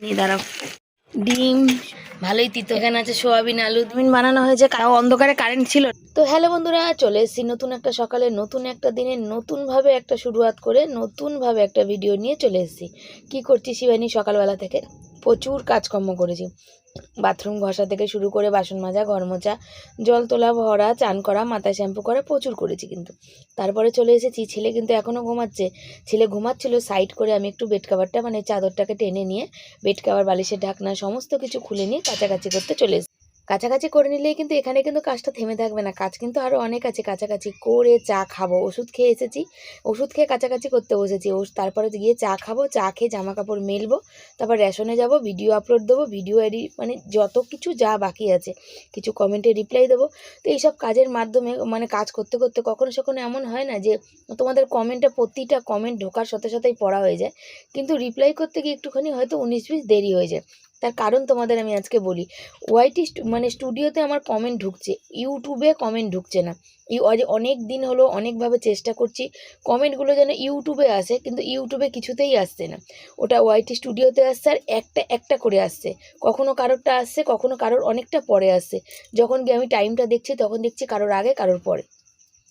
দাঁড়াও, ডিম ভালোই তিতো। এখানে আছে সোয়াবিন আলু ডিম বানানো হয়েছে, অন্ধকারে কারেন্ট ছিল। তো হ্যালো বন্ধুরা, চলে এসেছি নতুন একটা সকালে, নতুন একটা দিনে, নতুনভাবে একটা শুরুয়াত করে নতুনভাবে একটা ভিডিও নিয়ে চলে এসেছি। কী করছি শিবানী? সকালবেলা থেকে প্রচুর কাজকর্ম করেছি। বাথরুম ঘষা থেকে শুরু করে বাসন মাজা, ঘর মোছা, জল তোলা, ভরা, চান করা, মাথায় শ্যাম্পু করা, প্রচুর করেছি। কিন্তু তারপরে চলে এসেছি। ছেলে কিন্তু এখনও ঘুমাচ্ছে। ছেলে ঘুমাচ্ছিল, সাইড করে আমি একটু বেড কাভারটা মানে চাদরটাকে টেনে নিয়ে বেড কাভার, বালিশের ঢাকনা সমস্ত কিছু খুলে নিয়ে কাছাকাছি করতে চলে এসেছি। কাছাকাছি করে নিলেই কিন্তু এখানে কিন্তু কাজটা থেমে থাকবে না, কাজ কিন্তু আরও অনেক আছে। কাছাকাছি করে চা খাবো, ওষুধ খেয়ে এসেছি, ওষুধ খেয়ে কাছাকাছি করতে বসেছি। তারপরে গিয়ে চা খাবো, চা খেয়ে জামা কাপড় মেলবো, তারপর রেশনে যাব, ভিডিও আপলোড দেবো, ভিডিও এডিট মানে যত কিছু যা বাকি আছে, কিছু কমেন্টে রিপ্লাই দেবো। তো এইসব কাজের মাধ্যমে মানে কাজ করতে করতে কখনো সখনো এমন হয় না যে তোমাদের কমেন্টে প্রতিটা কমেন্ট ঢোকার সাথে সাথেই পড়া হয়ে যায়, কিন্তু রিপ্লাই করতে গিয়ে একটুখানি হয়তো 19-20 দেরি হয়ে যায়। তার কারণ তোমাদের আমি আজকে বলি। ওয়াইটি মানে স্টুডিওতে আমার কমেন্ট ঢুকছে, ইউটিউবে কমেন্ট ঢুকছে না। অনেক দিন হলো অনেকভাবে চেষ্টা করছি কমেন্টগুলো যেন ইউটিউবে আসে, কিন্তু ইউটিউবে কিছুতেই আসছে না। ওটা ওয়াইটি স্টুডিওতে আসছে, আর একটা একটা করে আসছে। কখনো কারোরটা আসছে, কখনো কারোর অনেকটা পরে আসছে। যখন গিয়ে আমি টাইমটা দেখছি তখন দেখছি কারোর আগে কারোর পরে।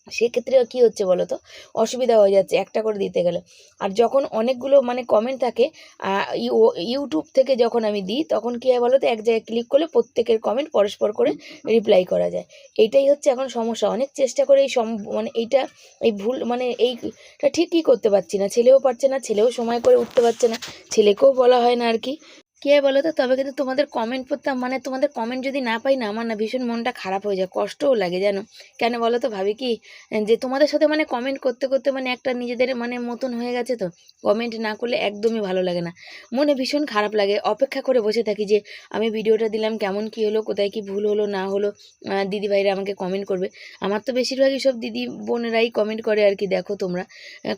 সেক্ষেত্রে কী হচ্ছে বলো তো, অসুবিধা হয়ে যাচ্ছে একটা করে দিতে গেলে। আর যখন অনেকগুলো মানে কমেন্ট থাকে ইউটিউব থেকে যখন আমি দিই, তখন কী হয় বলো তো, এক জায়গায় ক্লিক করলে প্রত্যেকের কমেন্ট পরস্পর করে রিপ্লাই করা যায়। এইটাই হচ্ছে এখন সমস্যা। অনেক চেষ্টা করে মানে এই ভুল মানে এইটা ঠিকই করতে পারছি না। ছেলেও পারছে না, ছেলেও সময় করে উঠতে পারছে না, ছেলেকেও বলা হয় না আর কি। কী হয় বলো তো, তবে কিন্তু তোমাদের কমেন্ট পড়তাম মানে তোমাদের কমেন্ট যদি না পাই না, আমার না ভীষণ মনটা খারাপ হয়ে যায়, কষ্টও লাগে জানো। কেন বলো তো, ভাবি কি যে তোমাদের সাথে মানে কমেন্ট করতে করতে মানে একটা নিজেদের মানে মতন হয়ে গেছে। তো কমেন্ট না করলে একদমই ভালো লাগে না, মনে ভীষণ খারাপ লাগে। অপেক্ষা করে বসে থাকি যে আমি ভিডিওটা দিলাম, কেমন কি হলো, কোথায় কি ভুল হলো না হলো, দিদিভাইরা আমাকে কমেন্ট করবে। আমার তো বেশিরভাগই সব দিদি বোনেরাই কমেন্ট করে আর কি। দেখো তোমরা,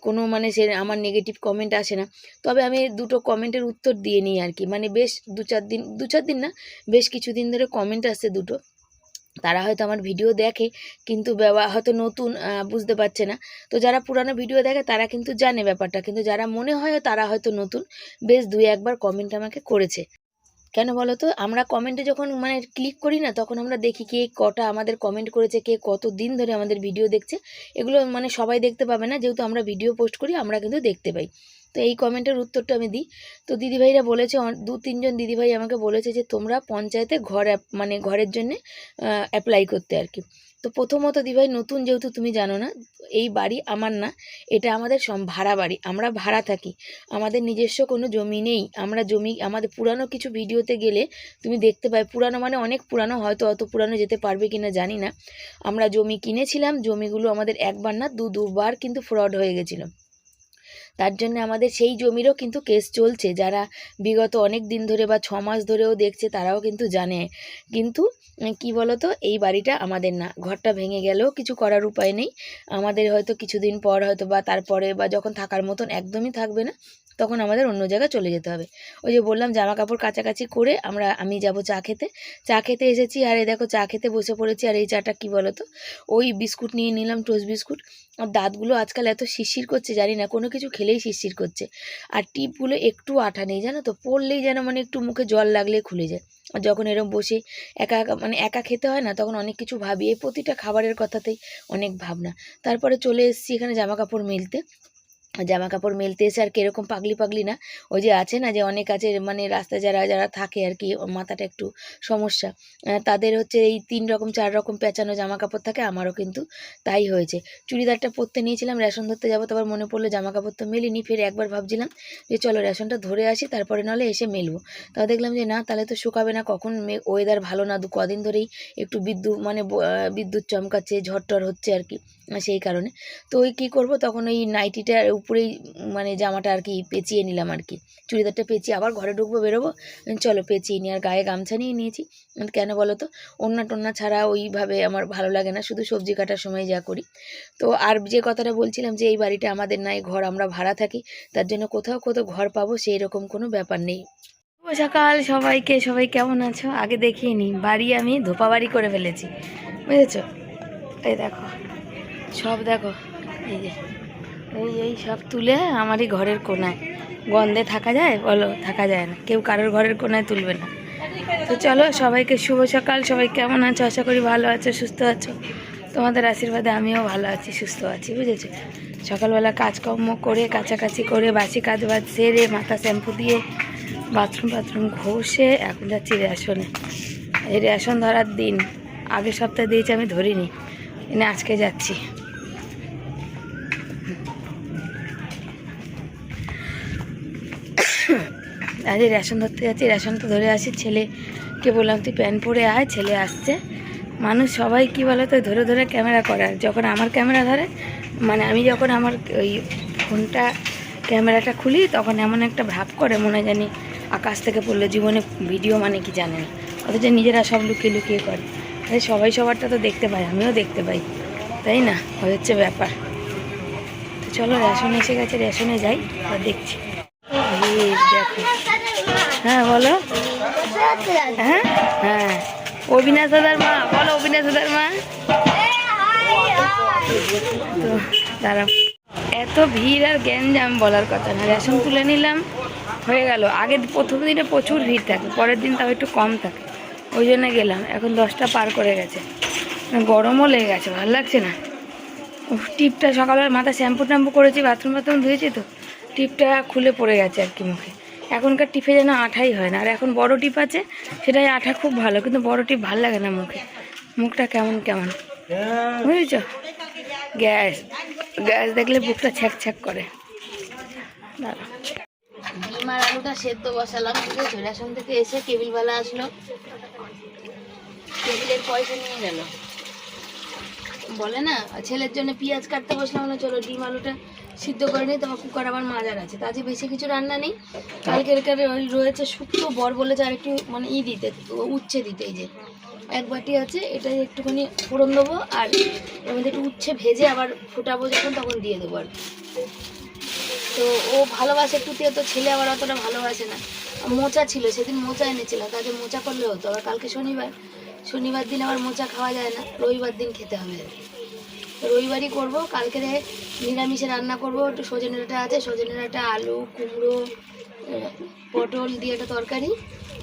কোনো মানে সে আমার নেগেটিভ কমেন্ট আসে না। তবে আমি দুটো কমেন্টের উত্তর দিয়ে নিই আর কি। মানে বেশ দু চার দিন না, বেশ কিছুদিন ধরে কমেন্ট আসছে দুটো। তারা হয়তো আমার ভিডিও দেখে, কিন্তু হয়তো নতুন, বুঝতে পারছে না। তো যারা পুরানো ভিডিও দেখে তারা কিন্তু জানে ব্যাপারটা, কিন্তু যারা মনে হয় তারা হয়তো নতুন, বেশ 2-1বার কমেন্ট আমাকে করেছে। কেন বলো তো, আমরা কমেন্টে যখন মানে ক্লিক করি না, তখন আমরা দেখি কে কটা আমাদের কমেন্ট করেছে, কে কত দিন ধরে আমাদের ভিডিও দেখছে। এগুলো মানে সবাই দেখতে পাবে না, যেহেতু আমরা ভিডিও পোস্ট করি, আমরা কিন্তু দেখতে পাই। তো এই কমেন্টের উত্তরটা আমি দিই। তো দিদিভাইরা বলেছে, 2-3জন দিদিভাই আমাকে বলেছে যে তোমরা পঞ্চায়েতে মানে ঘরের জন্যে অ্যাপ্লাই করতে আর কি। তো প্রথমত দিদিভাই, নতুন যেহেতু তুমি জানো না, এই বাড়ি আমার না, এটা আমাদের ভাড়া বাড়ি, আমরা ভাড়া থাকি। আমাদের নিজস্ব কোনো জমি নেই। আমরা জমি আমাদের পুরানো কিছু ভিডিওতে গেলে তুমি দেখতে পাই, পুরানো মানে অনেক পুরানো, হয়তো অত পুরানো যেতে পারবে কিনা জানি না। আমরা জমি কিনেছিলাম, জমিগুলো আমাদের একবার না দুবার কিন্তু ফ্রড হয়ে গেছিলো। তার জন্য আমাদের সেই জমিরও কিন্তু কেস চলছে। যারা বিগত অনেক দিন ধরে বা 6 মাস ধরেও দেখছে, তারাও কিন্তু জানে। কিন্তু কি বলো তো, এই বাড়িটা আমাদের না। ঘরটা ভেঙে গেলেও কিছু করার উপায় নেই। আমাদের হয়তো কিছুদিন পর হয়তো বা তারপরে বা যখন থাকার মতন একদমই থাকবে না, তখন আমাদের অন্য জায়গায় চলে যেতে হবে। ওই যে বললাম, জামা কাপড় কাচাকাচি করে আমি যাব চা খেতে। চা খেতে এসেছি, আর এই দেখো চা খেতে বসে পড়েছি। আর এই চাটা কি বলো তো, ওই বিস্কুট নিয়ে নিলাম, টোস্ট বিস্কুট। আর দাঁতগুলো আজকাল এত শিরশির করছে, জানি না, কোনো কিছু খেলেই শিরশির করছে। আর টিপগুলো একটু আঠা নেই জানো তো, পড়লেই যেন মানে একটু মুখে জল লাগলে খুলে যায়। আর যখন এরকম বসে একা একা মানে একা খেতে হয় না, তখন অনেক কিছু ভাবি, এই প্রতিটা খাবারের কথাতেই অনেক ভাবনা। তারপরে চলে এসেছি এখানে জামা কাপড় মেলতে এসে, আর কীরকম পাগলি না, ওই যে আছে না যে অনেক আছে মানে রাস্তায় যারা থাকে আর কি, মাথাটা একটু সমস্যা, তাদের হচ্ছে এই 3 রকম 4 রকম পেঁচানো জামা কাপড় থাকে। আমারও কিন্তু তাই হয়েছে। চুড়িদারটা পরতে নিয়েছিলাম, রেশন ধরতে যাবো, তারপর মনে পড়লো জামা কাপড় তো মেলিনি। ফের একবার ভাবছিলাম যে চলো রেশনটা ধরে আসি, তারপরে নাহলে এসে মেলবো। তাও দেখলাম যে না, তাহলে তো শুকাবে না। কখন ওয়েদার ভালো না, কদিন ধরেই একটু বিদ্যুৎ চমকাচ্ছে, ঝড় হচ্ছে আর কি, সেই কারণে। তো ওই কী করবো, তখন ওই নাইটিটার উপরেই মানে জামাটা আর কি পেঁচিয়ে নিলাম আর কি। চুড়িদারটা পেঁচিয়ে আবার ঘরে ঢুকবো, বেরোবো, চলো পেঁচিয়ে নিই। আর গায়ে গামছা নিয়ে নিয়েছি। কেন বলো তো, ওড়না টোন্না ছাড়া ওইভাবে আমার ভালো লাগে না, শুধু সবজি কাটার সময় যা করি। তো আর যে কথাটা বলছিলাম, যে এই বাড়িটা আমাদের নাই, ঘর আমরা ভাড়া থাকি, তার জন্য কোথাও ঘর পাবো সেই রকম কোনো ব্যাপার নেই। সকাল সবাই কেমন আছো? আগে দেখিয়ে নিই, বাড়ি আমি ধোপা বাড়ি করে ফেলেছি, বুঝেছো? এই দেখো, সব দেখো, এই যে এই সব তুলে আমারই ঘরের কোনায় গন্ধে থাকা যায় বলো? থাকা যায় না, কেউ কারোর ঘরের কোনায় তুলবে না। তো চলো, সবাইকে শুভ সকাল। সবাই কেমন আছো? আশা করি ভালো আছো, সুস্থ আছো। তোমাদের আশীর্বাদে আমিও ভালো আছি, সুস্থ আছি, বুঝেছো? সকালবেলা কাজকর্ম করে, কাছাকাছি করে, বাসি কাজ বাজ সেরে, মাথা শ্যাম্পু দিয়ে, বাথরুম ঘষে এখন যাচ্ছি রেশনে। এই রেশন ধরার দিন, আগের সপ্তাহে দিয়েছি, আমি ধরিনি, এনে আজকে যাচ্ছি। আজ রেশন ধরতে যাচ্ছি, রেশন তো ধরে আসি। ছেলেকে বললাম তুই প্যান্ট পরে আয়, ছেলে আসছে। মানুষ সবাই কি বলে তো, ধরে ধরে ক্যামেরা করে। আর যখন আমার ক্যামেরা ধরে, মানে আমি যখন আমার ওই ফোনটা ক্যামেরাটা খুলি, তখন এমন একটা ভাব করে মনে জানি আকাশ থেকে পড়লো। জীবনে ভিডিও মানে কি জানে না, অথচ নিজেরা সব লুকিয়ে লুকিয়ে করে। আরে সবাই সবারটা তো দেখতে পাই, আমিও দেখতে পাই, তাই না? ওই হচ্ছে ব্যাপার। তো চলো, রেশন এসে গেছে, রেশনে যাই আর দেখছি। দেখো, হ্যাঁ বলো। হ্যাঁ হ্যাঁ, অবিনাশ দাদার মা, বলো অবিনাশ দাদার মা। তো দাঁড়াও, এত ভিড় আর গ্যাঞ্জাম বলার কথা না। রেশন তুলে নিলাম, হয়ে গেল। আগে প্রথম দিনে প্রচুর ভিড় থাকে, পরের দিন তাও একটু কম থাকে, ওই জন্য গেলাম। এখন 10টা পার করে গেছে, গরমও লেগে গেছে, ভালো লাগছে না। টিপটা সকালবেলা মাথা শ্যাম্পু ট্যাম্পু করেছি, বাথরুম ধুয়েছি, তো টিপটা খুলে পড়ে গেছে আর কি মুখে। এখনকার টিপে যেন আঠাই হয় না। আর এখন বড় টিপ আছে, সেটাই আঠা খুব ভালো, কিন্তু বড় টিপ ভালো লাগে না মুখে। মুখটা কেমন কেমন, বুঝেছ? গ্যাস দেখলে বুকটা ছ্যাক ছ্যাক করে। দাঁড়া, ডিম আর আলুটা সেদ্ধ বসালাম, বুঝেছো? রেশন থেকে এসে কেবিলওয়ালা আসলো, কেবিলের পয়সা নিয়ে গেল। বলে না, ছেলের জন্য পেঁয়াজ কাটতে বসলাম, না চলো ডিম আলুটা সিদ্ধ করে নিই, তোমার কুকার আবার মাজার আছে। তাতে বেশি কিছু রান্না নেই, কালকের ওই রয়েছে শুক্তো। বর বলেছে আর একটু মানে দিতে, উচ্ছে দিতে। এই যে 1 বাটি আছে, এটাই একটুখানি ফোড়ন দেবো, আর এর মধ্যে একটু উচ্ছে ভেজে আবার ফোটাবো যখন, তখন দিয়ে দেবো আর কি। তো ও ভালোবাসে একটু, তো ছেলে আবার অতটা ভালোবাসে না। মোচা ছিল, সেদিন মোচা এনেছিলাম, তাকে মোচা করলে হতো। আবার কালকে শনিবার দিন আবার মোচা খাওয়া যায় না, রবিবার দিন খেতে হবে আর কি। রবিবারই করবো। কালকে নিরামিষে রান্না করবো, একটু সজনে ডাঁটা আছে, সজনে ডাঁটা, আলু, কুমড়ো, পটল দিয়ে একটা তরকারি,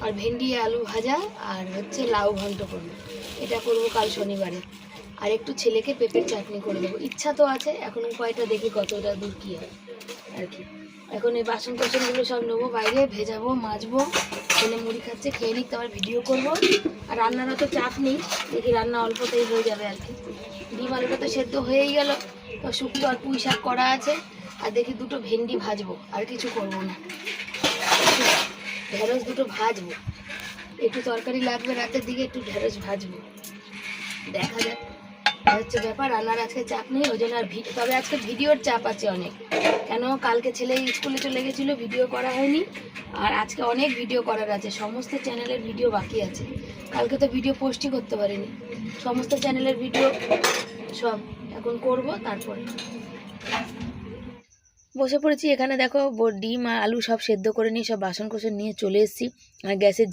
আর ভেন্ডি আলু ভাজা, আর হচ্ছে লাউ ঘন্ট করবো। এটা করবো কাল শনিবারে। আর একটু ছেলেকে পেঁপের চাটনি করে দেবো, ইচ্ছা তো আছে। এখন উপায়টা দেখি কতটা দূর কী হয় আর কি। এখন এই বাসন কোসনগুলো সব নেবো বাইরে, ভেজাবো, মাজবো। ছেলে মুড়ি খাচ্ছে, খেয়ে নিক, তারপর ভিডিও করবো। আর রান্নার তো চাপ নেই, দেখি রান্না অল্পতেই হয়ে যাবে আর কি। ডিম আলুটা তো সেদ্ধ হয়েই গেল, তো শুক্তো আর পুঁই শাক করা আছে। আর দেখি 2টো ভেন্ডি ভাজবো, আর কিছু করবো না। ঢেঁড়স 2টো ভাজবো, একটু তরকারি লাগবে রাতের দিকে, একটু ঢেঁড়স ভাজবো, দেখা যাক। হচ্ছে ব্যাপার, রান্নার আজকে চাপ নেই, ওই জন্য আর তবে আজকে ভিডিওর চাপ আছে অনেক। কেন, কালকে ছেলে স্কুলে চলে গেছিলো, ভিডিও করা হয়নি। আর আজকে অনেক ভিডিও করার আছে, সমস্ত চ্যানেলের ভিডিও বাকি আছে। কালকে তো ভিডিও পোস্টই করতে পারিনি, সমস্ত চ্যানেলের ভিডিও সব এখন করব। তারপরে বসে পড়েছি এখানে, দেখো ডিম আর আলু সব সেদ্ধ করে নিয়ে সব বাসন কোসন নিয়ে চলে এসেছি। আর গ্যাসের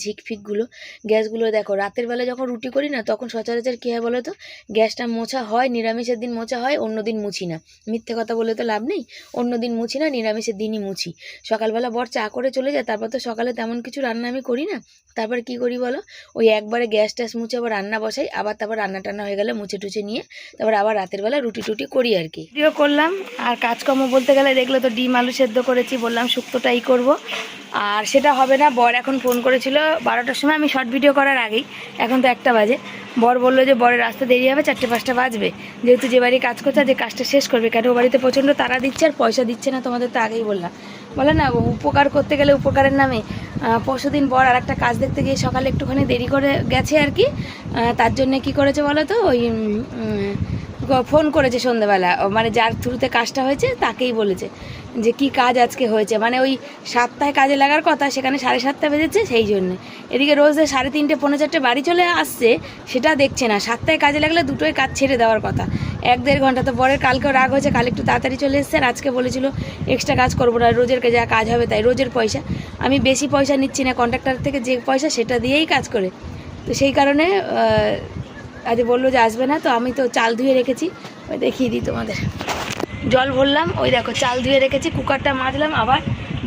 গ্যাসগুলো দেখো, রাতের বেলা যখন রুটি করি না, তখন সচরাচর কী হয় বলো তো, গ্যাসটা মোছা হয়, নিরামিষের দিন মোছা হয়, অন্য দিন মুছি না। মিথ্যে কথা বলে তো লাভ নেই, অন্য দিন মুছি না, নিরামিষের দিনই মুছি। সকালবেলা বর চা করে চলে যায়, তারপর তো সকালে তেমন কিছু রান্না আমি করি না। তারপর কি করি বলো, ওই একবারে গ্যাস ট্যাস মুছে আবার রান্না বসাই, আবার তারপর রান্না টান্না হয়ে গেলে মুছে টুছে নিয়ে তারপর আবার রাতের বেলা রুটি টুটি করি আর কি। ভিডিও করলাম। আর কাজকর্ম বলতে গেলে দেখলে তো, ডিম আলু সেদ্ধ করেছি, বললাম শুক্তোটাই করব। আর সেটা হবে না, বর এখন ফোন করেছিল 12টার সময়, আমি শর্ট ভিডিও করার আগেই, এখন তো 1টা বাজে। বর বললো যে বরের রাস্তা দেরি হবে, 4টে-5টা বাজবে, যেহেতু যে বাড়ি কাজ করছে যে কাজটা শেষ করবে। কেন, ও বাড়িতে প্রচণ্ড তাড়া দিচ্ছে আর পয়সা দিচ্ছে না, তোমাদের তো আগেই বললাম। বলে না, উপকার করতে গেলে উপকারের নামে। পরশুদিন বর আর একটা কাজ দেখতে গিয়ে সকালে একটুখানি দেরি করে গেছে আর কি। তার জন্যে কি করেছে বলো তো, ওই ফোন করেছে সন্ধ্যাবেলা, মানে যার থ্রুতে কাজটা হয়েছে তাকেই বলেছে যে কি কাজ আজকে হয়েছে। মানে ওই 7টায় কাজে লাগার কথা, সেখানে 7:30 বেজেছে, সেই জন্যে। এদিকে রোজ 3:30 পৌনে 4টে বাড়ি চলে আসছে, সেটা দেখছে না। 7টায় কাজে লাগলে 2টোয় কাজ ছেড়ে দেওয়ার কথা, 1-1.5 ঘন্টা। তো বরের কালকেও রাগ হয়েছে, কাল একটু তাড়াতাড়ি চলে এসছে। আর আজকে বলেছিল এক্সট্রা কাজ করবো না, রোজের যা কাজ হবে তাই, রোজের পয়সা। আমি বেশি পয়সা নিচ্ছি না, কন্ট্রাক্টর থেকে যে পয়সা সেটা দিয়েই কাজ করে। তো সেই কারণে আজ বললো যে আসবে না। তো আমি তো চাল ধুয়ে রেখেছি, ওই দেখিয়ে দিই তোমাদের। জল ভরলাম, ওই দেখো চাল ধুয়ে রেখেছি, কুকারটা মাজলাম, আবার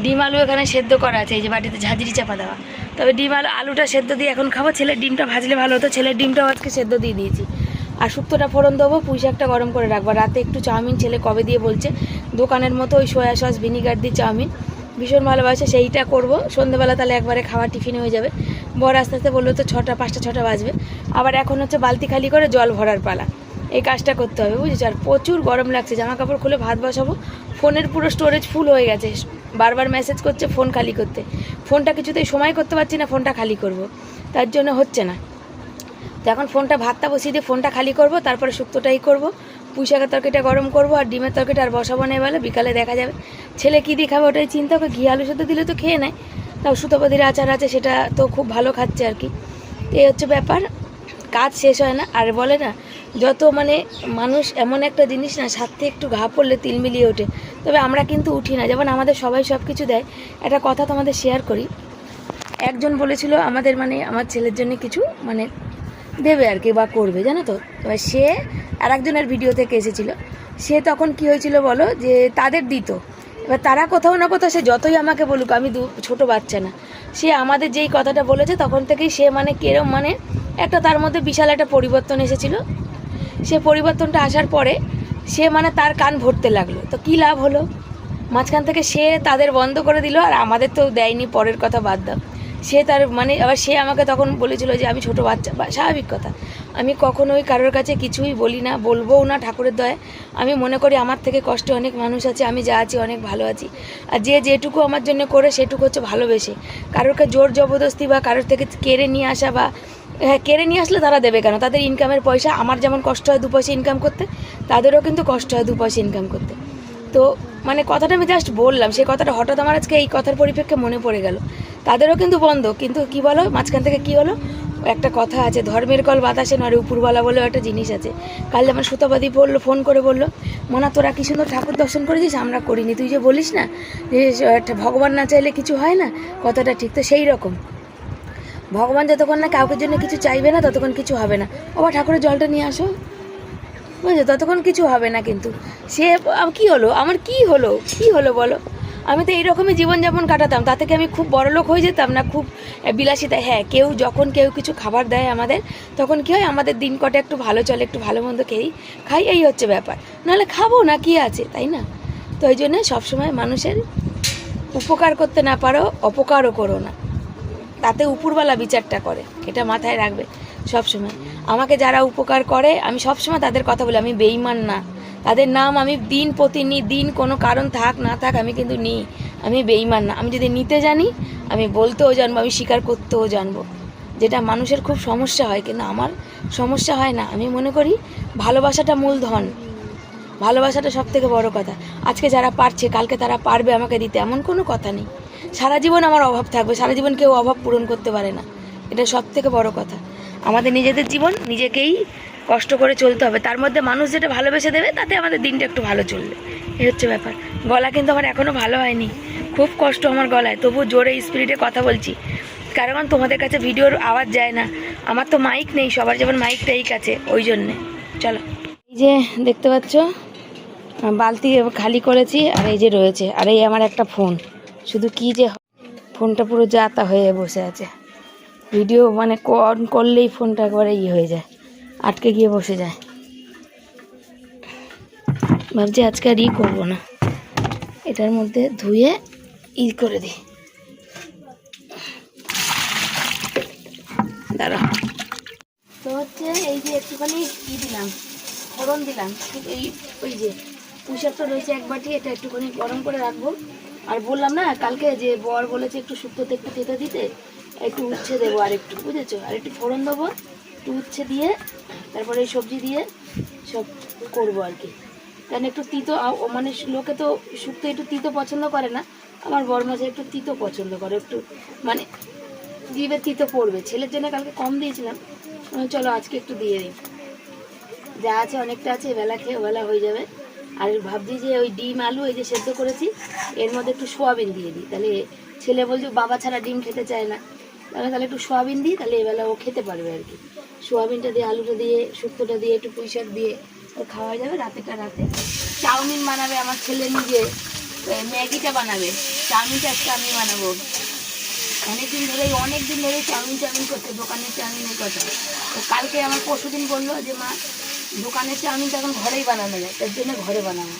ডিম আলু এখানে সেদ্ধ করা আছে, এই যে বাটিতে ঝাঁঝরি চাপা দেওয়া। তবে ডিম আলুটা সেদ্ধ দিয়ে এখন খাবো। ছেলের ডিমটা ভাজলে ভালো হতো, ছেলের ডিমটাও আজকে সেদ্ধ দিয়ে দিয়েছি। আর শুক্তোটা ফোড়ন দেবো, পুঁই শাকটা গরম করে রাখবো। রাতে একটু চাউমিন ছেলে কবে দিয়ে বলছে, দোকানের মতো ওই সয়া সস ভিনিগার দিয়ে চাউমিন ভীষণ ভালোবাসে, সেইটা করব সন্ধ্যেবেলা, তাহলে একবারে খাওয়া টিফিনে হয়ে যাবে। বর আস্তে আস্তে বললো তো 5টা বাজবে। আবার এখন হচ্ছে বালতি খালি করে জল ভরার পালা, এই কাজটা করতে হবে বুঝেছো। আর প্রচুর গরম লাগছে, জামা কাপড় খুলে ভাত বসাবো। ফোনের পুরো স্টোরেজ ফুল হয়ে গেছে, বারবার মেসেজ করছে ফোন খালি করতে। ফোনটা কিছুতেই সময় করতে পারছি না, ফোনটা খালি করব, তার জন্য হচ্ছে না। তো এখন ফোনটা ভাতটা বসিয়ে দিয়ে ফোনটা খালি করব, তারপরে শুক্তোটাই করব। পুঁই শাকের তরকারিটা গরম করব, আর ডিমের তরকারিটা আর বসাবো না, বেলা বিকালে দেখা যাবে। ছেলে কী দিয়ে খাবে ওটাই চিন্তা, ওকে ঘি আলু সেদ্ধ দিলে তো খেয়ে নেয়। তাও সুতোপাতির আচার আছে, সেটা তো খুব ভালো খাচ্ছে আর কি। এই হচ্ছে ব্যাপার, কাজ শেষ হয় না। আর বলে না, যত মানে মানুষ এমন একটা জিনিস না, সাথে একটু ঘা পড়লে তিল মিলিয়ে ওঠে। তবে আমরা কিন্তু উঠি না, যেমন আমাদের সবাই সব কিছু দেয়। একটা কথা তোমাদের শেয়ার করি, একজন বলেছিল আমাদের মানে আমার ছেলের জন্য কিছু মানে দেবে আর কি, বা করবে, জানো তো। এবার সে আর একজনের ভিডিও থেকে এসেছিলো, সে তখন কি হয়েছিল বলো, যে তাদের দিত। এবার তারা কোথাও না কোথাও, সে যতই আমাকে বলুক, আমি ছোট বাচ্চা না, সে আমাদের যেই কথাটা বলেছে তখন থেকেই সে মানে কেরম মানে একটা তার মধ্যে বিশাল একটা পরিবর্তন এসেছিলো। সে পরিবর্তনটা আসার পরে সে মানে তার কান ভরতে লাগলো। তো কী লাভ হলো, মাঝখান থেকে সে তাদের বন্ধ করে দিল, আর আমাদের তো দেয়নি, পরের কথা বাদ দাও। সে তার মানে আবার সে আমাকে তখন বলেছিল যে আমি ছোট বাচ্চা, বা স্বাভাবিক কথা, আমি কখনোই কারোর কাছে কিছুই বলি না, বলবোও না, ঠাকুরের দয়ায়। আমি মনে করি আমার থেকে কষ্টে অনেক মানুষ আছে, আমি যা আছি অনেক ভালো আছি। আর যে যেটুকু আমার জন্য করে সেটুকু হচ্ছে ভালোবেসে। কারোরকে জোর জবরদস্তি বা কারোর থেকে কেড়ে নিয়ে আসা, বা হ্যাঁ কেড়ে নিয়ে আসলে তারা দেবে কেন, তাদের ইনকামের পয়সা। আমার যেমন কষ্ট হয় 2 পয়সা ইনকাম করতে, তাদেরও কিন্তু কষ্ট হয় 2 পয়সা ইনকাম করতে। তো মানে কথাটা আমি জাস্ট বললাম, সেই কথাটা হঠাৎ আমার আজকে এই কথার পরিপ্রেক্ষে মনে পড়ে গেল। তাদেরও কিন্তু বন্ধ, কিন্তু কি বলো মাঝখান থেকে কি হলো, একটা কথা আছে, ধর্মের কল বাতাসে নড়ে উপরওয়ালা বলেও একটা জিনিস আছে। কাল যেমন সুতাবাদী বললো, ফোন করে বললো, মোনা তোরা কি সুন্দর ঠাকুর দর্শন করেছিস, আমরা করিনি। তুই যে বলিস না যে ভগবান না চাইলে কিছু হয় না, কথাটা ঠিক। তো সেই রকম ভগবান যতক্ষণ না কাউকে জন্য কিছু চাইবে না, ততক্ষণ কিছু হবে না। বাবা ঠাকুরের জলটা নিয়ে আসো, বুঝছো, ততক্ষণ কিছু হবে না। কিন্তু সে কী হলো, আমার কী হলো বলো। আমি তো এইরকমই জীবনযাপন কাটাতাম, তা থেকে আমি খুব বড়লোক হয়ে যেতাম না, খুব বিলাসিতা। হ্যাঁ, যখন কেউ কিছু খাবার দেয় আমাদের, তখন কী হয়, আমাদের দিন কটা একটু ভালো চলে, একটু ভালো মন্দ খাই, এই হচ্ছে ব্যাপার। নাহলে খাবো না, কি আছে, তাই না? তো ওই জন্যে সবসময় মানুষের উপকার করতে না পারো, অপকারও করো না, তাতে উপরওয়ালা বিচারটা করে, এটা মাথায় রাখবে সবসময়। আমাকে যারা উপকার করে, আমি সবসময় তাদের কথা বলি, আমি বেঈমান না। তাদের নাম আমি দিন প্রতিদিন কোনো কারণ থাক না থাক আমি কিন্তু নিই, আমি বেঈমান না। আমি যদি নিতে জানি, আমি বলতেও জানবো, আমি স্বীকার করতেও জানবো, যেটা মানুষের খুব সমস্যা হয়। কিন্তু আমার সমস্যা হয় না। আমি মনে করি ভালোবাসাটা মূলধন, ভালোবাসাটা সব থেকে বড় কথা। আজকে যারা পারছে, কালকে তারা পারবে আমাকে দিতে, এমন কোনো কথা নেই। সারা জীবন আমার অভাব থাকবে, সারা জীবন কেউ অভাব পূরণ করতে পারে না, এটা সব থেকে বড় কথা। আমাদের নিজেদের জীবন নিজেকেই কষ্ট করে চলতে হবে, তার মধ্যে মানুষ যেটা ভালোবেসে দেবে, তাতে আমাদের দিনটা একটু ভালো চলবে, এই হচ্ছে ব্যাপার। গলা কিন্তু আমার এখনও ভালো হয়নি, খুব কষ্ট আমার গলায়, তবু জোরে স্পিরিটে কথা বলছি, কারণ তোমাদের কাছে ভিডিওর আওয়াজ যায় না। আমার তো মাইক নেই, সবার যেমন মাইক টাইক আছে, ওই জন্যে। চলো, এই যে দেখতে পাচ্ছ বালতি খালি করেছি, আর এই যে রয়েছে, আর এই আমার একটা ফোন, শুধু কি যে ফোনটা পুরো যাতা হয়ে বসে আছে। ভিডিও মানে অন করলেই ফোনটা একবারে হয়ে যায়, আটকে গিয়ে বসে যায়। ভাবছি আজকে আর করবো না, এটার মধ্যে ধুয়ে করে দিই। দাঁড়া, তো হচ্ছে এই যে একটুখানি দিলাম, ফোড়ন দিলাম, এই ওই যে পুঁই শাকটা রয়েছে 1 বাটি, এটা একটুখানি গরম করে রাখবো। আর বললাম না কালকে যে বর বলেছে একটু শুক্তোতে একটু তেতে দিতে, একটু উচ্ছে দেবো, আর একটু বুঝেছো, আর একটু ফোড়ন দেবো, একটু উচ্ছে দিয়ে তারপরে এই সবজি দিয়ে সব করবো আর কি। কারণ একটু তিতো মানে লোকে তো শুক্তো একটু তিতো পছন্দ করে না, আমার বর মাঝে একটু তিতো পছন্দ করে, একটু মানে জিভে তিতো পড়বে। ছেলের জন্য কালকে কম দিয়েছিলাম, চলো আজকে একটু দিয়ে দিই, যা আছে অনেকটা আছে, এবেলা খেয়ে ওবেলা হয়ে যাবে। আর ভাবছি যে ওই ডিম আলু এই যে সেদ্ধ করেছি, এর মধ্যে একটু সোয়াবিন দিয়ে দিই, তাহলে ছেলে বলছে বাবা ছাড়া ডিম খেতে চায় না, তাহলে একটু সোয়াবিন দিই, তাহলে এবেলা ও খেতে পারবে আর কি। সোয়াবিনটা দিয়ে, আলুটা দিয়ে, শুক্তোটা দিয়ে, একটু পুঁই শাক দিয়ে খাওয়া যাবে। রাতে চাউমিন বানাবে আমার ছেলে নিজে, ম্যাগিটা বানাবে, চাউমিনটা আজকে আমি বানাবো। অনেক দিন ধরেই চাউমিন করছে, দোকানের চাউমিনের কথা। তো কালকে আমার পরশুদিন বললো যে মা দোকানের চাউমিনটা এখন ঘরেই বানানো যায়, তার জন্য ঘরে বানাবো।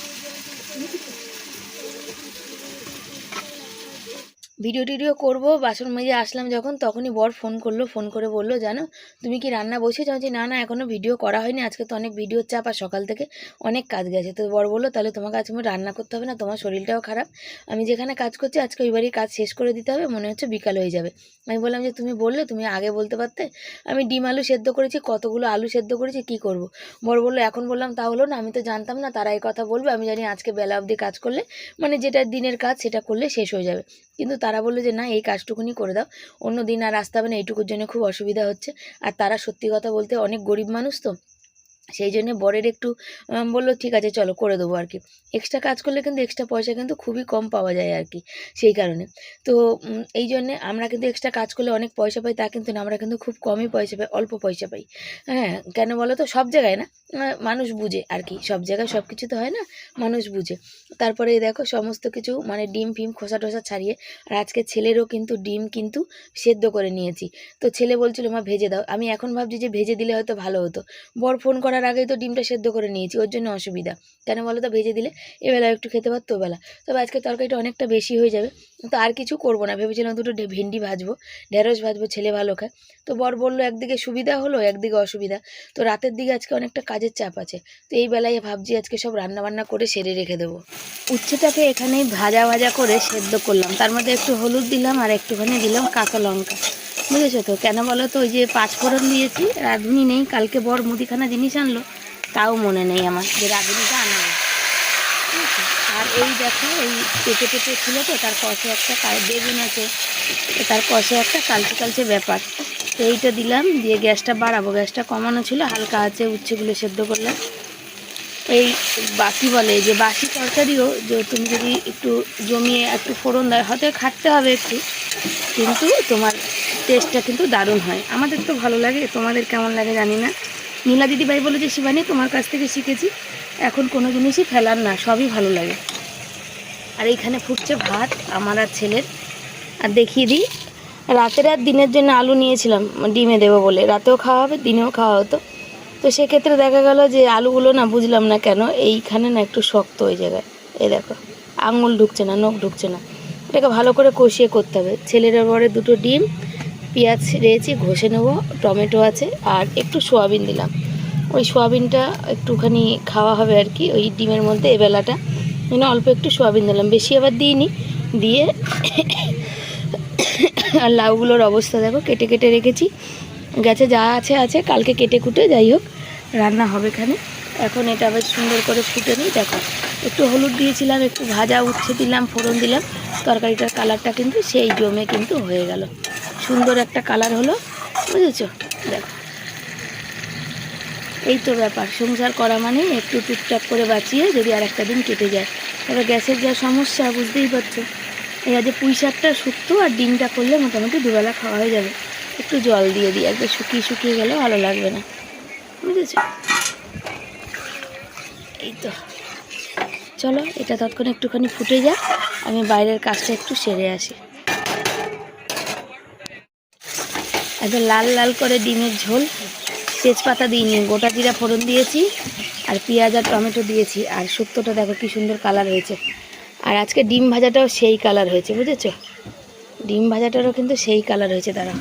ভিডিও করবো, বাসন মেজে আসলাম যখন তখনই বর ফোন করে বললো জানো তুমি কি রান্না বসেছো? আমি না এখনও ভিডিও করা হয়নি, আজকে তো অনেক ভিডিওর চাপ আর সকাল থেকে অনেক কাজ গেছে। তো বর বললো তাহলে তোমাকে আজকে রান্না করতে হবে না, তোমার শরীরটাও খারাপ, আমি যেখানে কাজ করছি আজকে ওই বাড়ির কাজ শেষ করে দিতে হবে, মনে হচ্ছে বিকাল হয়ে যাবে। আমি বললাম যে তুমি বললে, তুমি আগে বলতে পারতে, আমি ডিম আলু সেদ্ধ করেছি, কতগুলো আলু সেদ্ধ করেছি, কি করব। বর বললো এখন বললাম তা হলো না, আমি তো জানতাম না তারা এই কথা বলবে, আমি জানি আজকে বেলা অবধি কাজ করলে মানে যেটা দিনের কাজ সেটা করলে শেষ হয়ে যাবে, কিন্তু তারা বললো যে না এই কাজটুকুনি করে দাও, অন্য দিন আর আসতে হবে না, এইটুকুর জন্য খুব অসুবিধা হচ্ছে। আর তারা সত্যি কথা বলতে অনেক গরিব মানুষ, তো সেই জন্য বরের একটু বললো ঠিক আছে চলো করে দেবো আর কি। এক্সট্রা কাজ করলে কিন্তু এক্সট্রা পয়সা কিন্তু খুবই কম পাওয়া যায় আর কি, সেই কারণে। তো এই জন্যে আমরা কিন্তু এক্সট্রা কাজ করলে অনেক পয়সা পাই তা কিন্তু না, আমরা কিন্তু খুব কমই পয়সা পাই, অল্প পয়সা পাই। হ্যাঁ কেন বলো তো, সব জায়গায় না, মানুষ বুঝে আর কি, সব জায়গায় সব কিছু তো হয় না, মানুষ বুঝে। তারপরে দেখো সমস্ত কিছু মানে ডিম ফিম খোসা টোসা ছাড়িয়ে, আর আজকে ছেলেরও কিন্তু ডিম কিন্তু সেদ্ধ করে নিয়েছি। তো ছেলে বলছিল মা ভেজে দাও, আমি এখন ভাবছি যে ভেজে দিলে হয়তো ভালো হতো, বর ফোন করার আগেই তো ডিমটা সেদ্ধ করে নিয়েছি, ওর জন্য অসুবিধা। কেন বলো তো, ভেজে দিলে এবেলা একটু খেতে পারতো ওবেলা, তবে আজকে তরকারিটা অনেকটা বেশি হয়ে যাবে, তো আর কিছু করবো না, ভেবেছিলাম দুটো ভেন্ডি ভাজবো, ঢেঁড়স ভাজবো, ছেলে ভালো খায়। তো বর বললো একদিকে সুবিধা হলো একদিকে অসুবিধা, তো রাতের দিকে আজকে অনেকটা কাজের চাপ আছে, তো এই বেলায় ভাবছি আজকে সব রান্নাবান্না করে সেরে রেখে দেবো। উচ্ছেটাকে এখানেই ভাজা করে সেদ্ধ করলাম, তার মধ্যে একটু হলুদ দিলাম আর একটুখানি দিলাম কাঁচা লঙ্কা, বুঝেছো তো। কেন বলো তো, ওই যে 5 ফোড়ন দিয়েছি, রাঁধুনি নেই, কালকে বর মুদিখানা জিনিস আনলো, তাও মনে নেই আমার যে রাঁধুনিটা আনা হয়। আর এই দেখো এই পেঁপে ছিল তো, তার কষে একটা বেগুন আছে, তো তার কষে একটা কালচে ব্যাপার, তো এইটা দিলাম, দিয়ে গ্যাসটা বাড়াবো, গ্যাসটা কমানো ছিল, হালকা আছে উচ্ছেগুলো সেদ্ধ করলাম। এই বাকি বলে যে বাসি তরকারিও যে তুমি যদি একটু জমিয়ে একটু ফোড়ন দেয়, হয়তো খাটতে হবে একটু, কিন্তু তোমার টেস্টটা কিন্তু দারুণ হয়, আমাদের তো ভালো লাগে, তোমাদের কেমন লাগে জানি না। নীলা দিদিভাই বলে যে শিবানী তোমার কাছ থেকে শিখেছি, এখন কোনো জিনিসই ফেলার না, সবই ভালো লাগে। আর এইখানে ফুটছে ভাত আমার আর ছেলের। আর দেখিয়ে দিই, রাতের আর দিনের জন্য আলু নিয়েছিলাম ডিমে দেবো বলে, রাতেও খাওয়া হবে দিনেও খাওয়া হতো, তো সেক্ষেত্রে দেখা গেল যে আলুগুলো না বুঝলাম না কেন এইখানে না একটু শক্ত ওই জায়গায়, এই দেখো আঙুল ঢুকছে না, নখ ঢুকছে না, এটাকে ভালো করে কষিয়ে করতে হবে। ছেলের পরে দুটো ডিম, পেঁয়াজ ছিঁড়েছি ঘষে নেবো, টমেটো আছে, আর একটু সোয়াবিন দিলাম, ওই সোয়াবিনটা একটুখানি খাওয়া হবে আর কি ওই ডিমের মধ্যে, এই বেলাটা মানে অল্প একটু সোয়াবিন দিলাম, বেশি আবার দিইনি। দিয়ে আর লাউগুলোর অবস্থা দেখো, কেটে রেখেছি, গেছে যা আছে কালকে কেটে কুটে যাই হোক রান্না হবে এখানে। এখন এটা আবার সুন্দর করে ফুটে নিই, দেখো একটু হলুদ দিয়েছিলাম, একটু ভাজা উচ্ছে দিলাম, ফোড়ন দিলাম, তরকারিটার কালারটা কিন্তু সেই জমে কিন্তু হয়ে গেল, সুন্দর একটা কালার হলো, বুঝেছো। দেখো এই তো ব্যাপার, সংসার করা মানে একটু টুকটাক করে বাঁচিয়ে যদি আর একটা দিন কেটে যায়। তবে গ্যাসের যা সমস্যা বুঝতেই পারছো, এই আজ পুঁই শাকটা শুক্তো আর ডিমটা করলে মোটামুটি দুবেলা খাওয়া হয়ে যাবে। একটু জল দিয়ে দিই, একবার শুকিয়ে গেলে ভালো লাগবে না, বুঝেছো। এই তো চলো এটা তৎক্ষণ একটুখানি ফুটে যাক, আমি বাইরের কাজটা একটু সেরে আসি। একদম লাল করে ডিমের ঝোল, তেজপাতা দিইনি, গোটা জিরা ফোড়ন দিয়েছি, আর পেঁয়াজ আর টমেটো দিয়েছি, আর শুক্তোটা দেখো কি সুন্দর কালার হয়েছে। আর আজকে ডিম ভাজাটাও সেই কালার হয়েছে, বুঝেছো, ডিম ভাজাটারও কিন্তু সেই কালার হয়েছে। দাঁড়াও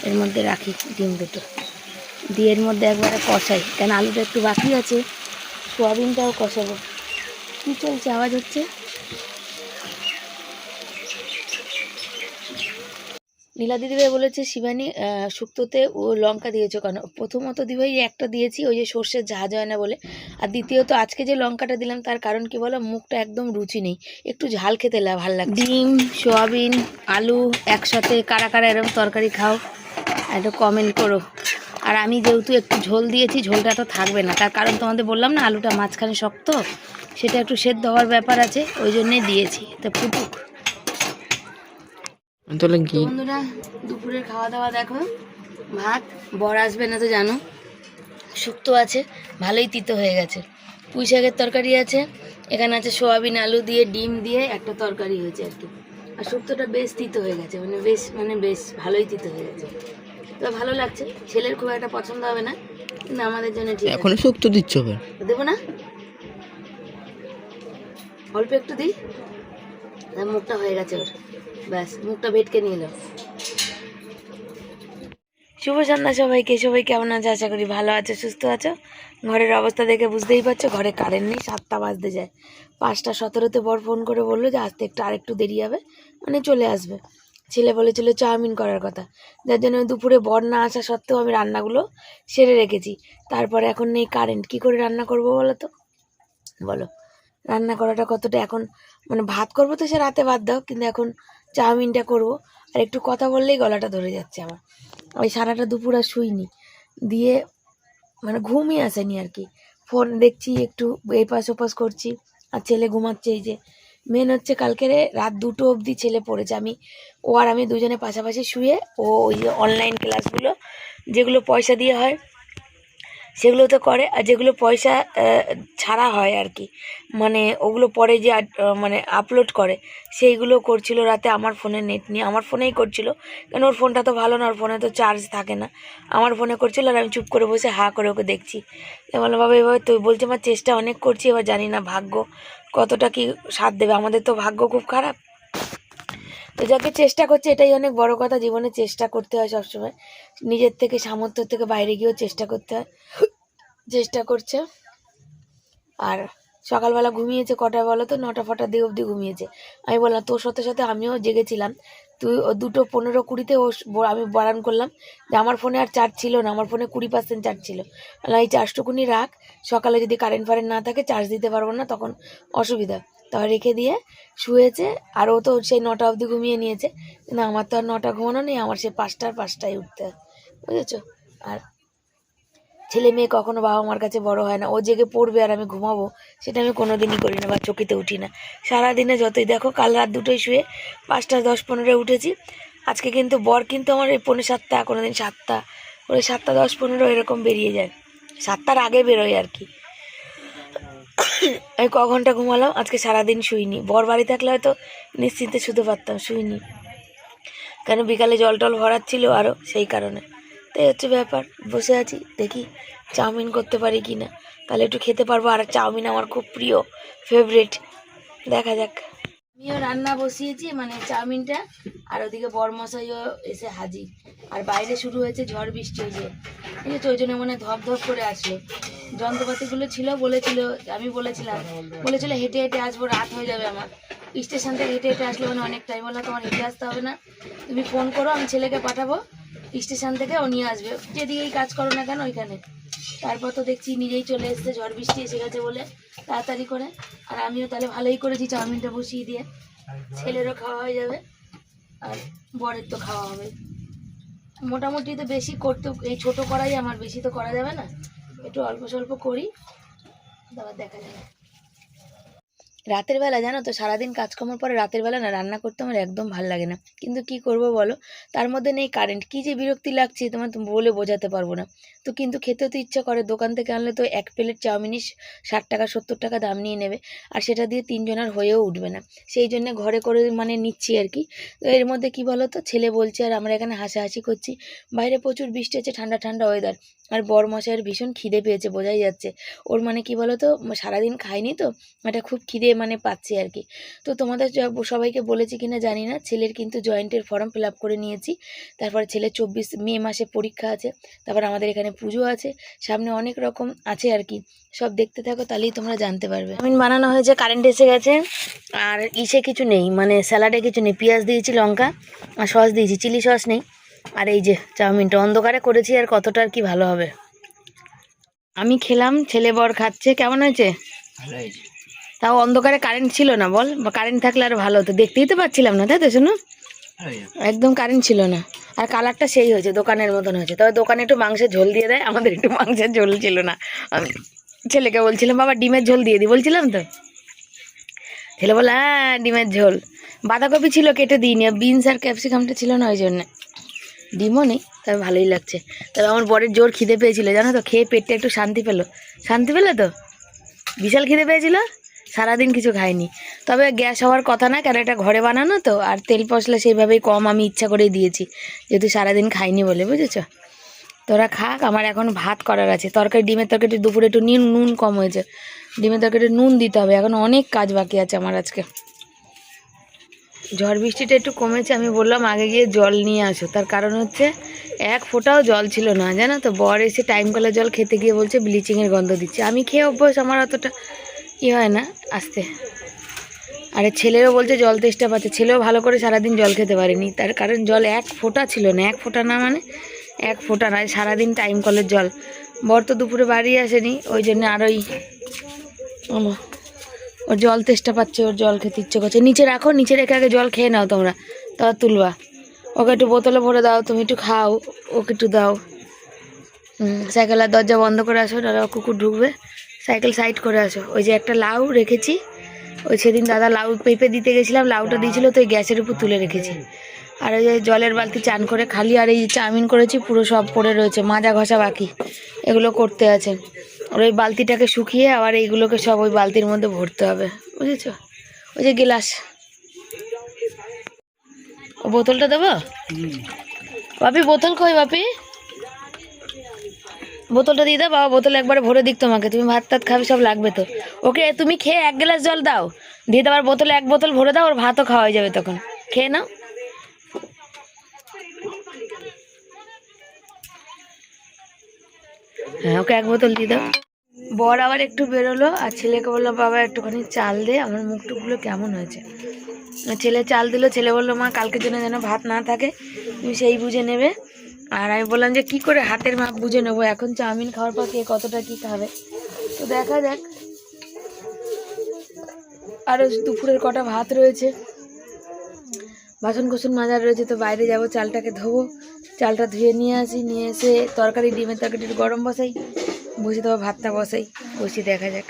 এর মধ্যে রাখি ডিম দুটো দিয়ে, এর মধ্যে একবারে কষাই, কেন আলুটা একটু বাকি আছে, সোয়াবিনটাও কষাবো। কী চলছে, আওয়াজ হচ্ছে? নীলা দিদিভাই বলেছে শিবানী শুক্তোতে ও লঙ্কা দিয়েছো কেন? প্রথমত দিদিভাই একটা দিয়েছি ওই যে সর্ষের ঝাঁজ হয় না বলে, আর দ্বিতীয়ত আজকে যে লঙ্কাটা দিলাম তার কারণ কি বলো, মুখটা একদম রুচি নেই, একটু ঝাল খেতে ভালো লাগে। ডিম সোয়াবিন আলু একসাথে কারা এরকম তরকারি খাও, একটু কমেন্ট করো। আর আমি যেহেতু একটু ঝোল দিয়েছি, ঝোলটা তো থাকবে না, তার কারণ তোমাদের বললাম না আলুটা মাঝখানে শক্ত, সেটা একটু সেদ্ধ হওয়ার ব্যাপার আছে, ওই জন্যেই দিয়েছি, তো ফুটুক। বন্ধুরা দুপুরের খাওয়া দাওয়া দেখো, ভাত, বর আসবে না তো জানো, শুক্তো আছে, ভালোই তিতো হয়ে গেছে, পুঁই শাকের তরকারি আছে, এখানে আছে সোয়াবিন আলু দিয়ে ডিম দিয়ে একটা তরকারি হয়েছে আর কি। আর শুক্তোটা বেশ তিতো হয়ে গেছে, বেশ ভালোই তিতো হয়ে গেছে। তো ভালো লাগছে, ছেলের খুব একটা পছন্দ হবে না, কিন্তু আমাদের জন্য ঠিক আছে। এখনো শুক্তো দিচ্ছ? দেবো না, অল্প একটু দিই। মুখটা হয়ে গেছে ওর, ব্যাস মুখটা ভেটকে নিয়ে এলো। শুভ সন্ধ্যা সবাইকে। সবাই কেমন আছে? আশা করি ভালো আছো, সুস্থ আছো। ঘরের অবস্থা দেখে বুঝতেই পারছো, ঘরে কারেন্ট নেই, 7টা বাজতে যায়। 5টা 17-তে বর ফোন করে বললো যে আসতে আরেকটু দেরি হবে, মানে চলে আসবে। ছেলে বলেছিল চাউমিন করার কথা, যার জন্য দুপুরে বর না আসা সত্ত্বেও আমি রান্নাগুলো সেরে রেখেছি। তারপরে এখন নেই কারেন্ট, কি করে রান্না করব বলো তো? বলো, রান্না করাটা কতটা এখন, মানে ভাত করবো তো সে রাতে বাদ দাও, কিন্তু এখন চাউমিনটা করব। আর একটু কথা বললেই গলাটা ধরে যাচ্ছে আমার। ওই সারাটা দুপুর আর শুইনি, দিয়ে মানে ঘুমই আসেনি আর কি। ফোন দেখছি, একটু এপাশ ওপাশ করছি, আর ছেলে ঘুমাচ্ছে। এই যে মেন হচ্ছে, কালকে রাত 2টো অবধি ছেলে পড়েছে। ও আর আমি দুজনে পাশাপাশি শুয়ে, ও ওই যে অনলাইন ক্লাসগুলো যেগুলো পয়সা দিয়ে হয় সেগুলো তো করে, আর যেগুলো পয়সা ছাড়া হয় আর কি, মানে ওগুলো পরে যে মানে আপলোড করে, সেইগুলো করছিল রাতে আমার ফোনে নেট নিয়ে। আমার ফোনেই করছিল, কারণ ওর ফোনটা তো ভালো না, ওর ফোনে তো চার্জ থাকে না। আমার ফোনে করছিল, আর আমি চুপ করে বসে হা করে ওকে দেখছি। বললো বাবা এভাবে তো, বলছে আমার চেষ্টা অনেক করছি, এবার জানি না ভাগ্য কতটা কি সাথ দেবে, আমাদের তো ভাগ্য খুব খারাপ। তো যাকে চেষ্টা করছে এটাই অনেক বড় কথা, জীবনে চেষ্টা করতে হয় সবসময়, নিজের থেকে সামর্থ্য থেকে বাইরে গিয়েও চেষ্টা করতে হয়। চেষ্টা করছে। আর সকালবেলা ঘুমিয়েছে কটা বলো তো? 9টা দিয়ে অবধি ঘুমিয়েছে। আমি বললাম তোর সাথে সাথে আমিও জেগেছিলাম, তুই 2:15-20-তে আমি বারণ করলাম যে আমার ফোনে আর চার্জ ছিল না, আমার ফোনে 20% চার্জ ছিল। এই চার্জটুকুনি রাখ, সকালে যদি কারেন্ট না থাকে চার্জ দিতে পারবো না, তখন অসুবিধা। তাও রেখে দিয়ে শুয়েছে। আর ও তো সেই 9টা অবধি ঘুমিয়ে নিয়েছে, কিন্তু আমার তো আর 9টা ঘুমানো নেই, আমার সেই 5টায় উঠতে হয়, বুঝেছো? আর ছেলে মেয়ে কখনো বাবা মার কাছে বড় হয় না। ও জেগে পড়বে আর আমি ঘুমাবো, সেটা আমি কোনোদিনই করি না, বা চকিতে উঠি না। সারাদিনে যতই দেখো, কাল রাত 2টোয় শুয়ে 5টা 10-15 উঠেছি। আজকে কিন্তু বর কিন্তু আমার এই 6:45, কোনোদিন 7টা, ওই 7টা 10-15 এরকম বেরিয়ে যায়, 7টার আগে বেরোয় আর কি। আমি ঘন্টা ঘুমালাম আজকে, সারাদিন শুইনি। বর বাড়ি থাকলে হয়তো নিশ্চিন্তে শুতে পারতাম, শুইনি, কেন বিকালে জল টল ভরাচ্ছিল আরও, সেই কারণে। তাই হচ্ছে ব্যাপার, বসে আছি, দেখি চাউমিন করতে পারি কি না, তাহলে একটু খেতে পারবো। আর চাউমিন আমার খুব প্রিয়, ফেভারিট, দেখা যাক। আমিও রান্না বসিয়েছি, মানে চাউমিনটা, আর ওদিকে বরমশাইও এসে হাজির। আর বাইরে শুরু হয়েছে ঝড় বৃষ্টি, হয়েছে ঠিক আছে, ওই জন্য মনে ধপ ধপ করে আসলো। যন্ত্রপাতিগুলো ছিল, আমি বলেছিল হেঁটে হেঁটে আসবো, রাত হয়ে যাবে আমার। স্টেশন থেকে হেঁটে হেঁটে আসলে মানে অনেক টাইম হলো, তোমার হেঁটে আসতে হবে না, তুমি ফোন করো, আমি ছেলেকে পাঠাবো স্টেশন থেকে, ও নিয়ে আসবে, যেদিকেই কাজ করো না কেন ওইখানে। তারপর তো দেখছি নিজেই চলে এসছে, ঝড় বৃষ্টি এসে গেছে বলে তাড়াতাড়ি করে। আর আমিও তাহলে ভালোই করেছি চাউমিনটা বসিয়ে দিয়ে, ছেলেরও খাওয়া হয়ে যাবে আর বরের তো খাওয়া হবে। মোটামুটি তো বেশি করতে, এই ছোটো করাই আমার, বেশি তো করা যাবে না, একটু অল্প স্বল্প করি, তারপর দেখা যাবে। রাতের বেলা জানো তো, সারাদিন কাজকর্মের পরে রাতের বেলা না রান্না করতে আমার একদম ভালো লাগে না, কিন্তু কি করব বলো, তার মধ্যে নেই কারেন্ট, কি যে বিরক্তি লাগছে তোমার তো বলে বোঝাতে পারবো না। তো কিন্তু খেতে তো ইচ্ছা করে, দোকান থেকে আনলে তো 1 প্লেট চাউমিনই 60 টাকা 70 টাকা দাম নিয়ে নেবে, আর সেটা দিয়ে 3জনের হয়েও উঠবে না, সেই জন্য ঘরে করে মানে নিচ্ছি আর কি। তো এর মধ্যে কি বলো তো, ছেলে বলছে আর আমরা এখানে হাসাহাসি করছি, বাইরে প্রচুর বৃষ্টি হচ্ছে, ঠান্ডা ঠান্ডা ওয়েদার। আর বর মশাইয়ের ভীষণ খিদে পেয়েছে, বোঝাই যাচ্ছে। ওর মানে কি বলো তো, সারাদিন খায়নি তো, এটা খুব খিদে মানে পাচ্ছি আর কি। তো তোমাদের সবাইকে বলেছি কিনা জানি না, ছেলের কিন্তু জয়েন্টের ফর্ম ফিল আপ করে নিয়েছি। তারপরে ছেলের 24 মে মাসে পরীক্ষা আছে, তারপর আমাদের এখানে পুজো আছে, সামনে অনেক রকম আছে আর কি। সব দেখতে থাকো, তাহলেই তোমরা জানতে পারবে। চাউমিন বানানো হয়েছে, কারেন্ট এসে গেছে, আর কিছু নেই, মানে স্যালাডে কিছু নেই, পেঁয়াজ দিয়েছি, লঙ্কা আর সস দিয়েছি, চিলি সস নেই। আর এই যে চাউমিনটা অন্ধকারে করেছি, আর কতটা আর কি ভালো হবে। আমি খেলাম, ছেলে বর খাচ্ছে, কেমন হয়েছে? তাও অন্ধকারে কারেন্ট ছিল না, বল, বা কারেন্ট থাকলে আর ভালো হতো, দেখতেই তো পাচ্ছিলাম না, তাই তো শোনো, একদম কারেন্ট ছিল না। আর কালারটা সেই হয়েছে, দোকানের মতন হয়েছে, তবে দোকানে একটু মাংসের ঝোল দিয়ে দেয়, আমাদের একটু মাংসের ঝোল ছিল না। আমি ছেলেকে বলছিলাম বাবা ডিমের ঝোল দিয়ে দিই, বলছিলাম তো, ছেলে বলে হ্যাঁ ডিমের ঝোল। বাঁধাকপি ছিল, কেটে দিইনি, বিনস আর ক্যাপসিকামটা ছিল না, ওই জন্যে। ডিমও নেই, তবে ভালোই লাগছে। তবে আমার বরের জোর খিদে পেয়েছিল জানো তো, খেয়ে পেটটা একটু শান্তি পেলো তো, বিশাল খিদে পেয়েছিল। সারাদিন কিছু খাইনি। তবে গ্যাস হওয়ার কথা না, কারণ এটা ঘরে বানানো তো, আর তেল মশলা সেইভাবেই কম আমি ইচ্ছা করেই দিয়েছি, যেহেতু সারাদিন খাইনি বলে, বুঝেছো। তোরা খাক, আমার এখন ভাত করার আছে। তরকারি, ডিমের তরকারি দুপুরে একটু নুন কম হয়েছে, ডিমের তরকারি নুন দিতে হবে। এখন অনেক কাজ বাকি আছে আমার আজকে। ঝড় বৃষ্টিটা একটু কমেছে, আমি বললাম আগে গিয়ে জল নিয়ে আসো, তার কারণ হচ্ছে এক ফোঁটাও জল ছিল না, জানো তো। বর এসে টাইম কলের জল খেতে গিয়ে বলছে ব্লিচিংয়ের গন্ধ দিচ্ছে। আমি খেয়ে অভ্যাস, আমার অতটা হয় না আসতে। আরে ছেলেরও বলছে জল তেষ্টা পাচ্ছে, ছেলেও ভালো করে সারাদিন জল খেতে পারেনি, তার কারণ জল এক ফোঁটা ছিল না। এক ফোঁটা না মানে এক ফোঁটা নয়, সারাদিন টাইম কলের জল। বর তো দুপুরে বাড়ি আসেনি, ওই জন্য আরোই ওর জল তেষ্টা পাচ্ছে, ওর জল খেতে ইচ্ছে করছে। নিচে রাখো, নিচে রেখে আগে জল খেয়ে নাও তোমরা, তারপর তুলবা। ওকে একটু বোতলে ভরে দাও, তুমি একটু খাও, ওকে একটু দাও। সাইকেলের দরজা বন্ধ করে আসো, দাদা কুকুর ঢুকবে। সাইকেল সাইড করে আসো। ওই যে একটা লাউ রেখেছি, ওই সেদিন দাদা লাউ পেঁপে দিতে গেছিলাম, লাউটা দিয়েছিল তো, ওই গ্যাসের উপর তুলে রেখেছি। আর ওই যে জলের বালতি চান করে খালি, আর এই চাউমিন করেছি পুরো সব পড়ে রয়েছে, মাজা ঘষা বাকি, এগুলো করতে আছে। আর ওই বালতিটাকে শুকিয়ে আবার এইগুলোকে সব ওই বালতির মধ্যে ভরতে হবে, বুঝেছো। ওই যে গ্লাস, ও বোতলটা দেবো। বাপি বোতল কই বাপি, বোতলটা দিয়ে দাও বাবা, বোতল একবারে ভরে দিক তোমাকে, তুমি ভাত টাত খাবে, সব লাগবে তো। ওকে তুমি খেয়ে এক গ্লাস জল দাও, দিয়ে দেওয়ার বোতলে এক বোতল ভরে দাও, ওর ভাতও খাওয়া হয়ে যাবে তখন, খেয়ে নাও। হ্যাঁ ওকে এক বোতল দিয়ে দাও। বর আবার একটু বেরোলো, আর ছেলেকে বললো বাবা একটুখানি চাল দে, আমার মুখ টুকগুলো কেমন হয়েছে। ছেলে চাল দিল, ছেলে বললো মা কালকের জন্য যেন ভাত না থাকে, তুমি সেই বুঝে নেবে। আর আমি বললাম যে কি করে হাতের মাপ বুঝে নেবো, এখন চাউমিন খাওয়ার পর কে কতটা কি খাবে, তো দেখা যাক। আরও দুপুরের কটা ভাত রয়েছে, বাসন কোসন মাজার রয়েছে, তো বাইরে যাব, চালটাকে ধোবো, চালটা ধুয়ে নিয়ে আসি, নিয়ে এসে তরকারি, ডিমের তরকারি একটু গরম বসাই, বসে দেবো ভাতটা বসাই, বসে দেখা যাক।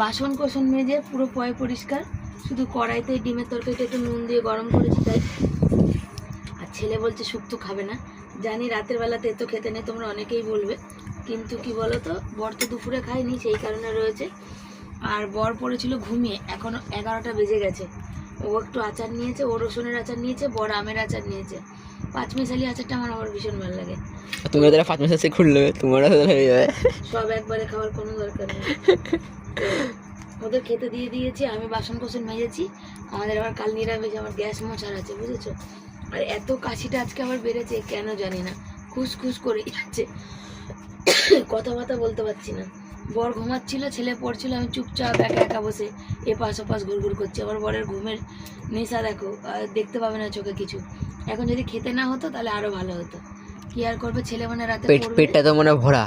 বাসন কোসন মেজে পুরো পয় পরিষ্কার, শুধু কড়াইতে ডিমের তরকারিটা একটু নুন দিয়ে গরম করেছি তাই। আর ছেলে বলছে শুক্তো খাবে না, জানি রাতের বেলাতে এত খেতে নেই, তোমরা অনেকেই বলবে, কিন্তু কি বলো তো, বর তো দুপুরে খায়নি, সেই কারণে রয়েছে। আর বর পড়েছিল ঘুমিয়ে, এখন 11টা বেজে গেছে। ও একটু আচার নিয়েছে, ও রসুনের আচার নিয়েছে, বর আমের আচার নিয়েছে। পাঁচমিশালি আচারটা আমার আবার ভীষণ ভালো লাগে। তুমি ওদের পাঁচমিশালি খুললে তোমারও হয়ে যাবে, সব একবারে খাওয়ার কোনো দরকার নেই। ওদের খেতে দিয়ে দিয়েছি, আমি বাসন কোসন মেজেছি। আমাদের আবার কাল নিরামিষ, আমার গ্যাস মোছার আছে, বুঝেছো। আর এত কাশিটা আজকে আবার বেড়েছে কেন জানি না, খুসখুস করে যাচ্ছে, কথাবার্তা বলতে পারছি না। বর ঘুমাচ্ছিল, ছেলে পড়ছিল, আমি চুপচাপ একা একা বসে এপাশ ওপাশ ঘুরঘুর করছি। আমার বরের ঘুমের নেশা দেখো, দেখতে পাবে না চোখে কিছু। এখন যদি খেতে না হতো তাহলে আরো ভালো হতো, কি আর করবে, ছেলে মানে রাতে পেটটা তো মনে ভরা,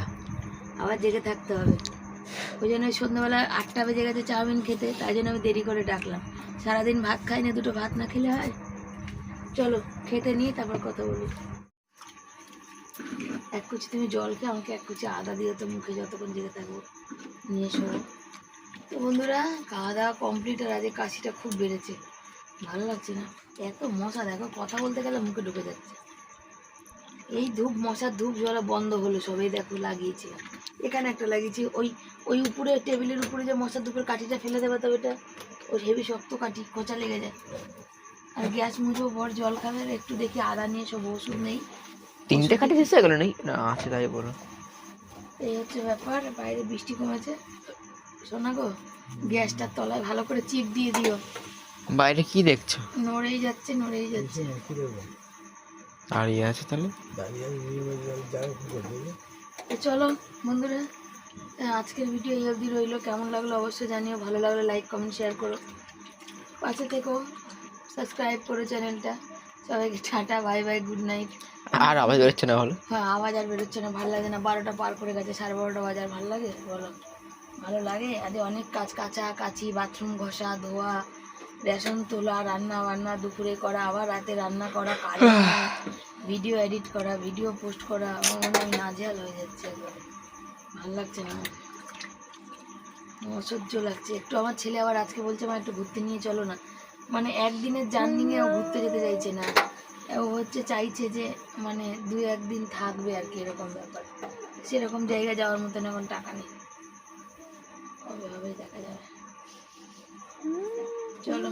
আবার জেগে থাকতে হবে। ওই জন্য সন্ধ্যাবেলা 8টা বেজে গেছে চাউমিন খেতে, তাই জন্য আমি দেরি করে ডাকলাম। সারাদিন ভাত খাই না, দুটো ভাত না খেলে হয়। চলো খেতে নিয়ে তারপর কথা বলি। এক কুচি তুমি জল খেয়ে আমাকে এক কুচি আদা দিও তো মুখে, যতক্ষণ জেগে থাকবো, নিয়ে এসো। তো বন্ধুরা খাওয়া দাওয়া কমপ্লিট, আর আজকে কাশিটা খুব বেড়েছে, ভালো লাগছে না, এত মশা দেখো, কথা বলতে গেলে মুখে ঢুকে যাচ্ছে। এই ধূপ, মশার ধূপ জ্বলা বন্ধ হলো সবাই, দেখো লাগিয়েছিলাম, এখানে একটা লাগিয়েছি, ওই ওই উপরে টেবিলের উপরে যে মশার ধূপের কাঠিটা ফেলে দেবে, তবে এটা ওই হেভি শক্ত কাঠি, খোঁচা লেগে যায়। আর গ্যাস মুছবো, বর জল খাবে, একটু দেখি আদা নিয়ে সব ওষুধ নেই। 3টে কাঠি শেষ হয়ে গেল নেই না আছে, তাই বলো। এই হচ্ছে ব্যাপার, বাইরে বৃষ্টি কমেছে। শোনা গো, গ্যাসটার তলায় ভালো করে চিপ দিয়ে দিও। বাইরে কি দেখছো? নড়েই যাচ্ছে, নড়েই যাচ্ছে। দাঁড়িয়ে আছে তাহলে, চলো বন্ধুরা, আজকের ভিডিও এই অবধি রইলো। কেমন লাগলো অবশ্যই জানিও, ভালো লাগলে লাইক কমেন্ট শেয়ার করো, পাশে থেকো, সাবস্ক্রাইব করো চ্যানেলটা। সবাইকে tata, bye bye, good night. আর আওয়াজ বেরোচ্ছে না বলো? হ্যাঁ আওয়াজ আর বেরোচ্ছে না, ভালো লাগে না, 12টা পার করে গেছে, 12:30 বাজার, ভালো লাগে বলো? ভালো লাগে। আজ অনেক কাজ, কাচা কাচি, বাথরুম ঘষা ধোয়া, রেশন তোলা, রান্না বান্না দুপুরে করা, আবার রাতে রান্না করা, ভিডিও এডিট করা, ভিডিও পোস্ট করা, আমার মনে হয় নাজেহাল হয়ে যাচ্ছে একবারে, ভালো লাগছে না, অসহ্য লাগছে একটু। আমার ছেলে আবার আজকে বলছে মা একটু ঘুরতে নিয়ে চলো না, মানে একদিনের জার্নিংয়ে ও ঘুরতে যেতে চাইছে না, ও হচ্ছে চাইছে যে মানে 2-1 দিন থাকবে আর কি, এরকম ব্যাপার। সেরকম জায়গায় যাওয়ার মতন এখন টাকা নেই, ও হবে হবে দেখা যাবে। চলো